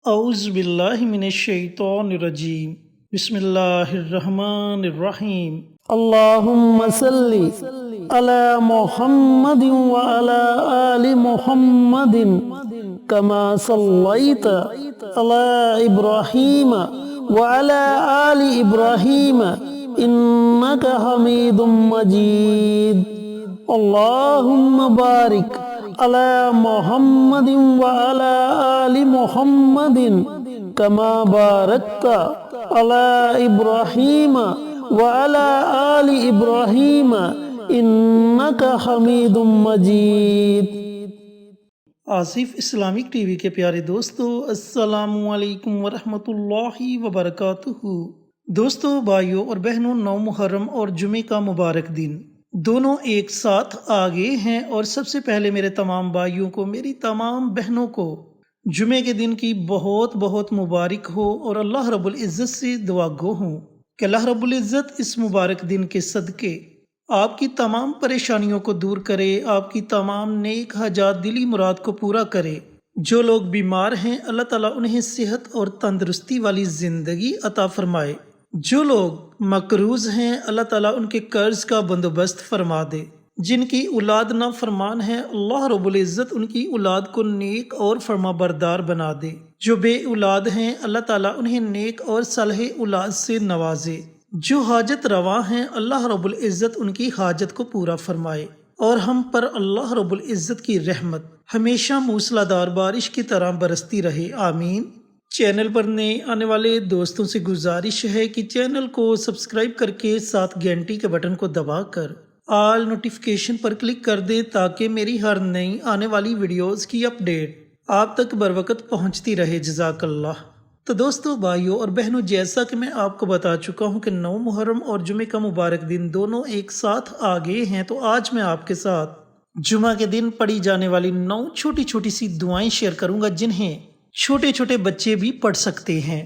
اعوذ باللہ من الشیطان الرجیم بسم اللہ الرحمن الرحیم اللہم صلی علی محمد وعلی آل محمد کما صلیت علی ابراہیم وعلی آل ابراہیم انک حمید مجید اللہم بارک علی محمد وعلی آل محمد کما بارکت علی ابراہیم وعلی آل ابراہیم انک حمید مجید۔ آصف اسلامک ٹی وی کے پیارے دوستو، السلام علیکم ورحمۃ اللہ وبرکاتہ۔ دوستو، بھائیوں اور بہنوں، 9 محرم اور جمعے کا مبارک دن دونوں ایک ساتھ آگے ہیں، اور سب سے پہلے میرے تمام بھائیوں کو، میری تمام بہنوں کو جمعے کے دن کی بہت بہت مبارک ہو، اور اللہ رب العزت سے دعا گو ہوں کہ اللہ رب العزت اس مبارک دن کے صدقے آپ کی تمام پریشانیوں کو دور کرے، آپ کی تمام نیک حاجات دلی مراد کو پورا کرے۔ جو لوگ بیمار ہیں، اللہ تعالیٰ انہیں صحت اور تندرستی والی زندگی عطا فرمائے۔ جو لوگ مقروض ہیں، اللہ تعالیٰ ان کے قرض کا بندوبست فرما دے۔ جن کی اولاد نافرمان ہے، اللہ رب العزت ان کی اولاد کو نیک اور فرما بردار بنا دے۔ جو بے اولاد ہیں، اللہ تعالیٰ انہیں نیک اور صالح اولاد سے نوازے۔ جو حاجت رواں ہیں، اللہ رب العزت ان کی حاجت کو پورا فرمائے، اور ہم پر اللہ رب العزت کی رحمت ہمیشہ موسلا دھار بارش کی طرح برستی رہے، آمین۔ چینل پر نئے آنے والے دوستوں سے گزارش ہے کہ چینل کو سبسکرائب کر کے ساتھ گھنٹی کے بٹن کو دبا کر آل نوٹیفیکیشن پر کلک کر دیں، تاکہ میری ہر نئی آنے والی ویڈیوز کی اپڈیٹ آپ تک بروقت پہنچتی رہے۔ جزاک اللہ۔ تو دوستو، بھائیوں اور بہنوں، جیسا کہ میں آپ کو بتا چکا ہوں کہ 9 محرم اور جمعے کا مبارک دن دونوں ایک ساتھ آگے ہیں، تو آج میں آپ کے ساتھ جمعہ کے دن پڑھی جانے والی 9 چھوٹی چھوٹی سی دعائیں شیئر کروں گا، جنہیں چھوٹے چھوٹے بچے بھی پڑھ سکتے ہیں۔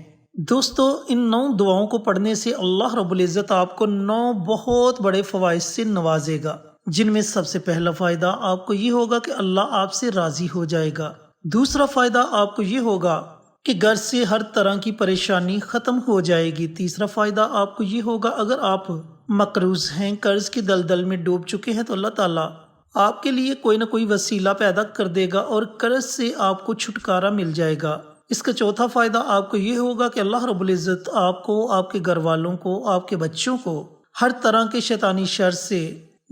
دوستو، ان 9 دعاؤں کو پڑھنے سے اللہ رب العزت آپ کو 9 بہت بڑے فوائد سے نوازے گا، جن میں سب سے پہلا فائدہ آپ کو یہ ہوگا کہ اللہ آپ سے راضی ہو جائے گا۔ دوسرا فائدہ آپ کو یہ ہوگا کہ گھر سے ہر طرح کی پریشانی ختم ہو جائے گی۔ تیسرا فائدہ آپ کو یہ ہوگا، اگر آپ مقروض ہیں، قرض کی دلدل میں ڈوب چکے ہیں، تو اللہ تعالیٰ آپ کے لیے کوئی نہ کوئی وسیلہ پیدا کر دے گا، اور قرض سے آپ کو چھٹکارا مل جائے گا۔ اس کا چوتھا فائدہ آپ کو یہ ہوگا کہ اللہ رب العزت آپ کو، آپ کے گھر والوں کو، آپ کے بچوں کو ہر طرح کے شیطانی شر سے،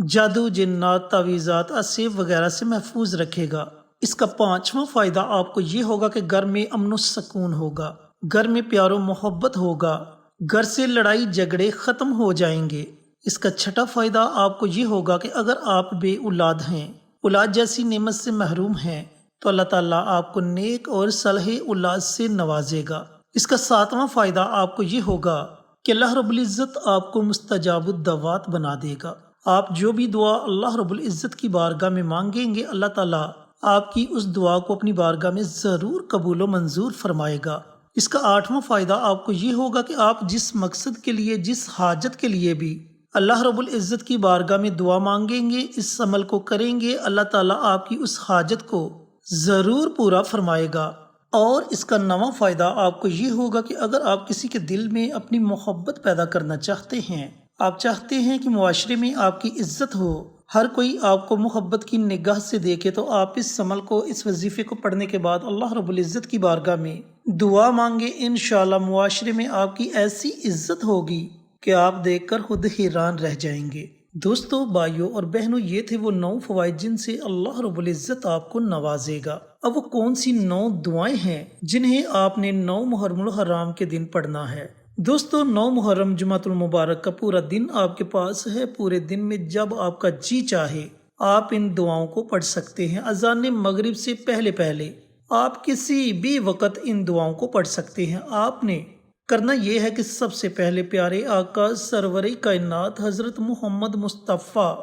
جادو، جنات، تعویذات، اسیف وغیرہ سے محفوظ رکھے گا۔ اس کا 5واں فائدہ آپ کو یہ ہوگا کہ گھر میں امن و سکون ہوگا، گھر میں پیار و محبت ہوگا، گھر سے لڑائی جھگڑے ختم ہو جائیں گے۔ اس کا 6واں فائدہ آپ کو یہ ہوگا کہ اگر آپ بے اولاد ہیں، اولاد جیسی نعمت سے محروم ہیں، تو اللہ تعالیٰ آپ کو نیک اور صالح اولاد سے نوازے گا۔ اس کا 7واں فائدہ آپ کو یہ ہوگا کہ اللہ رب العزت آپ کو مستجاب الدعوات بنا دے گا۔ آپ جو بھی دعا اللہ رب العزت کی بارگاہ میں مانگیں گے، اللہ تعالیٰ آپ کی اس دعا کو اپنی بارگاہ میں ضرور قبول و منظور فرمائے گا۔ اس کا 8واں فائدہ آپ کو یہ ہوگا کہ آپ جس مقصد کے لیے، جس حاجت کے لیے بھی اللہ رب العزت کی بارگاہ میں دعا مانگیں گے، اس عمل کو کریں گے، اللہ تعالیٰ آپ کی اس حاجت کو ضرور پورا فرمائے گا۔ اور اس کا 9واں فائدہ آپ کو یہ ہوگا کہ اگر آپ کسی کے دل میں اپنی محبت پیدا کرنا چاہتے ہیں، آپ چاہتے ہیں کہ معاشرے میں آپ کی عزت ہو، ہر کوئی آپ کو محبت کی نگاہ سے دیکھے، تو آپ اس عمل کو، اس وظیفے کو پڑھنے کے بعد اللہ رب العزت کی بارگاہ میں دعا مانگے، انشاءاللہ معاشرے میں آپ کی ایسی عزت ہوگی کہ آپ دیکھ کر خود حیران رہ جائیں گے۔ دوستو، بھائیوں اور بہنوں، یہ تھے وہ 9 فوائد جن سے اللہ رب العزت آپ کو نوازے گا۔ اب وہ کون سی 9 دعائیں ہیں جنہیں آپ نے 9 محرم الحرام کے دن پڑھنا ہے؟ دوستو، 9 محرم جمعۃ المبارک کا پورا دن آپ کے پاس ہے۔ پورے دن میں جب آپ کا جی چاہے آپ ان دعاؤں کو پڑھ سکتے ہیں۔ اذان مغرب سے پہلے پہلے آپ کسی بھی وقت ان دعاؤں کو پڑھ سکتے ہیں۔ آپ نے کرنا یہ ہے کہ سب سے پہلے پیارے آقا سرور کائنات حضرت محمد مصطفیٰ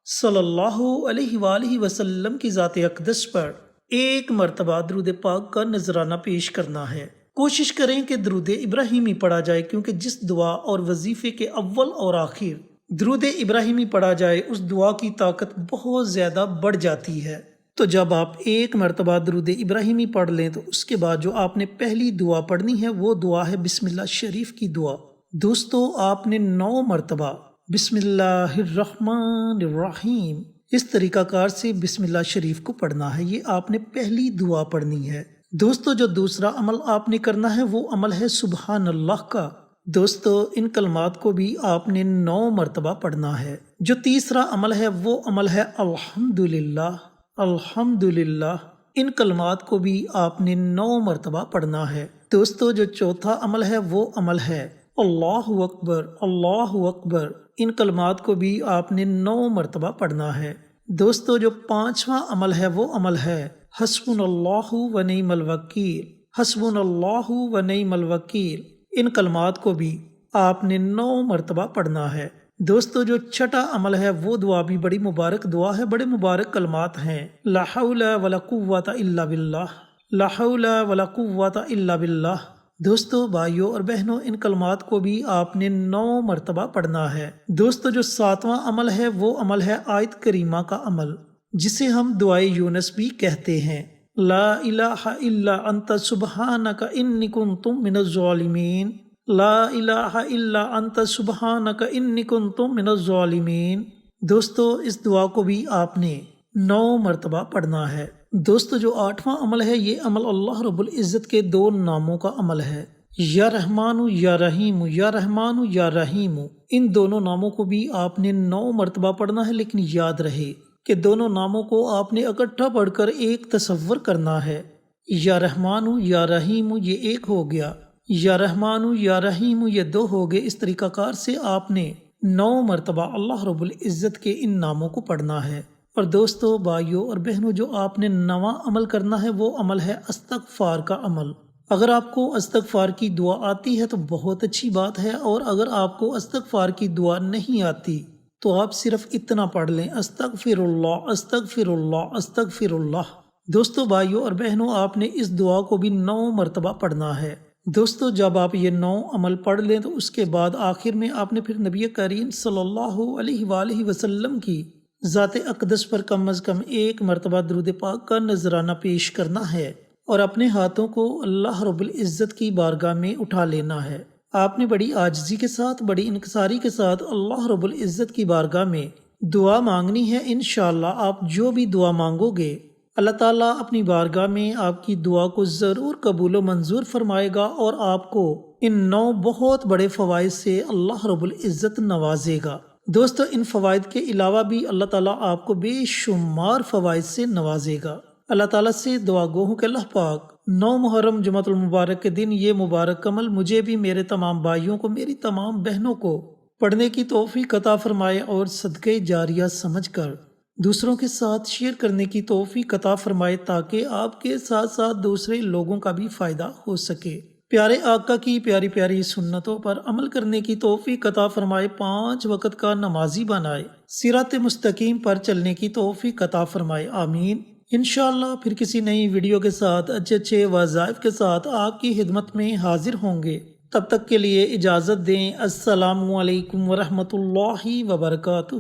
صلی اللہ علیہ وآلہ وسلم کی ذات اقدس پر ایک مرتبہ درود پاک کا نذرانہ پیش کرنا ہے۔ کوشش کریں کہ درود ابراہیمی پڑھا جائے، کیونکہ جس دعا اور وظیفے کے اول اور آخر درود ابراہیمی پڑھا جائے، اس دعا کی طاقت بہت زیادہ بڑھ جاتی ہے۔ تو جب آپ ایک مرتبہ درود ابراہیمی پڑھ لیں تو اس کے بعد جو آپ نے پہلی دعا پڑھنی ہے وہ دعا ہے بسم اللہ شریف کی دعا۔ دوستو آپ نے 9 مرتبہ بسم اللہ الرحمن الرحیم اس طریقہ کار سے بسم اللہ شریف کو پڑھنا ہے، یہ آپ نے پہلی دعا پڑھنی ہے۔ دوستو جو دوسرا عمل آپ نے کرنا ہے وہ عمل ہے سبحان اللہ کا۔ دوستو ان کلمات کو بھی آپ نے 9 مرتبہ پڑھنا ہے۔ جو تیسرا عمل ہے وہ عمل ہے الحمدللہ، الحمدللہ، ان کلمات کو بھی آپ نے 9 مرتبہ پڑھنا ہے۔ دوستو جو چوتھا عمل ہے وہ عمل ہے اللہ اکبر، اللہ اکبر، ان کلمات کو بھی آپ نے 9 مرتبہ پڑھنا ہے۔ دوستو جو پانچواں عمل ہے وہ عمل ہے حسبنا اللہ و نعم الوکیل، حسبنا اللہ و نعم الوکیل، ان کلمات کو بھی آپ نے 9 مرتبہ پڑھنا ہے۔ دوستو جو چھٹا عمل ہے وہ دعا بھی بڑی مبارک دعا ہے، بڑے مبارک کلمات ہیں، لا حول ولا قوت الا باللہ، لا حول ولا قوت الا باللہ۔ دوستو بھائیوں اور بہنوں ان کلمات کو بھی آپ نے 9 مرتبہ پڑھنا ہے۔ دوستو جو ساتواں عمل ہے وہ عمل ہے آیت کریمہ کا عمل، جسے ہم دعائے یونس بھی کہتے ہیں، لا الہ الا انت سبحانک انی کنت من الظالمین، لا الہ الا انت سبحانک انی کنت من الظالمین۔ دوستو اس دعا کو بھی آپ نے 9 مرتبہ پڑھنا ہے۔ دوستو جو 8واں عمل ہے یہ عمل اللہ رب العزت کے 2 ناموں کا عمل ہے، یا رحمان یا رحیم، یا رحمان یا رحیم، ان دونوں ناموں کو بھی آپ نے 9 مرتبہ پڑھنا ہے، لیکن یاد رہے کہ دونوں ناموں کو آپ نے اکٹھا پڑھ کر ایک تصور کرنا ہے۔ یا رحمان یا رحیم یہ ایک ہو گیا، یا رحمان یا رحیم یہ 2 ہو گئے۔ اس طریقہ کار سے آپ نے 9 مرتبہ اللہ رب العزت کے ان ناموں کو پڑھنا ہے۔ اور دوستو بھائیوں اور بہنوں جو آپ نے 9واں عمل کرنا ہے وہ عمل ہے استغفار کا عمل۔ اگر آپ کو استغفار کی دعا آتی ہے تو بہت اچھی بات ہے، اور اگر آپ کو استغفار کی دعا نہیں آتی تو آپ صرف اتنا پڑھ لیں، استغفر اللہ، استغفر اللہ، استغفر اللہ۔ دوستو بھائیوں اور بہنوں آپ نے اس دعا کو بھی 9 مرتبہ پڑھنا ہے۔ دوستو جب آپ یہ 9 عمل پڑھ لیں تو اس کے بعد آخر میں آپ نے پھر نبی کریم صلی اللہ علیہ وآلہ وسلم کی ذات اقدس پر کم از کم 1 مرتبہ درود پاک کا نذرانہ پیش کرنا ہے، اور اپنے ہاتھوں کو اللہ رب العزت کی بارگاہ میں اٹھا لینا ہے۔ آپ نے بڑی عاجزی کے ساتھ، بڑی انکساری کے ساتھ اللہ رب العزت کی بارگاہ میں دعا مانگنی ہے۔ انشاءاللہ آپ جو بھی دعا مانگو گے اللہ تعالیٰ اپنی بارگاہ میں آپ کی دعا کو ضرور قبول و منظور فرمائے گا، اور آپ کو ان 9 بہت بڑے فوائد سے اللہ رب العزت نوازے گا۔ دوستو ان فوائد کے علاوہ بھی اللہ تعالیٰ آپ کو بے شمار فوائد سے نوازے گا۔ اللہ تعالیٰ سے دعا گو ہوں کہ اللہ پاک 9 محرم جمعۃ المبارک کے دن یہ مبارک عمل مجھے بھی، میرے تمام بھائیوں کو، میری تمام بہنوں کو پڑھنے کی توفیق عطا فرمائے، اور صدقہ جاریہ سمجھ کر دوسروں کے ساتھ شیئر کرنے کی توفیق عطا فرمائے، تاکہ آپ کے ساتھ ساتھ دوسرے لوگوں کا بھی فائدہ ہو سکے۔ پیارے آقا کی پیاری پیاری سنتوں پر عمل کرنے کی توفیق عطا فرمائے، 5 وقت کا نمازی بنائے، صراط مستقیم پر چلنے کی توفیق عطا فرمائے، آمین۔ انشاءاللہ پھر کسی نئی ویڈیو کے ساتھ اچھے اچھے وظائف کے ساتھ آپ کی خدمت میں حاضر ہوں گے۔ تب تک کے لیے اجازت دیں، السلام علیکم ورحمۃ اللہ وبرکاتہ۔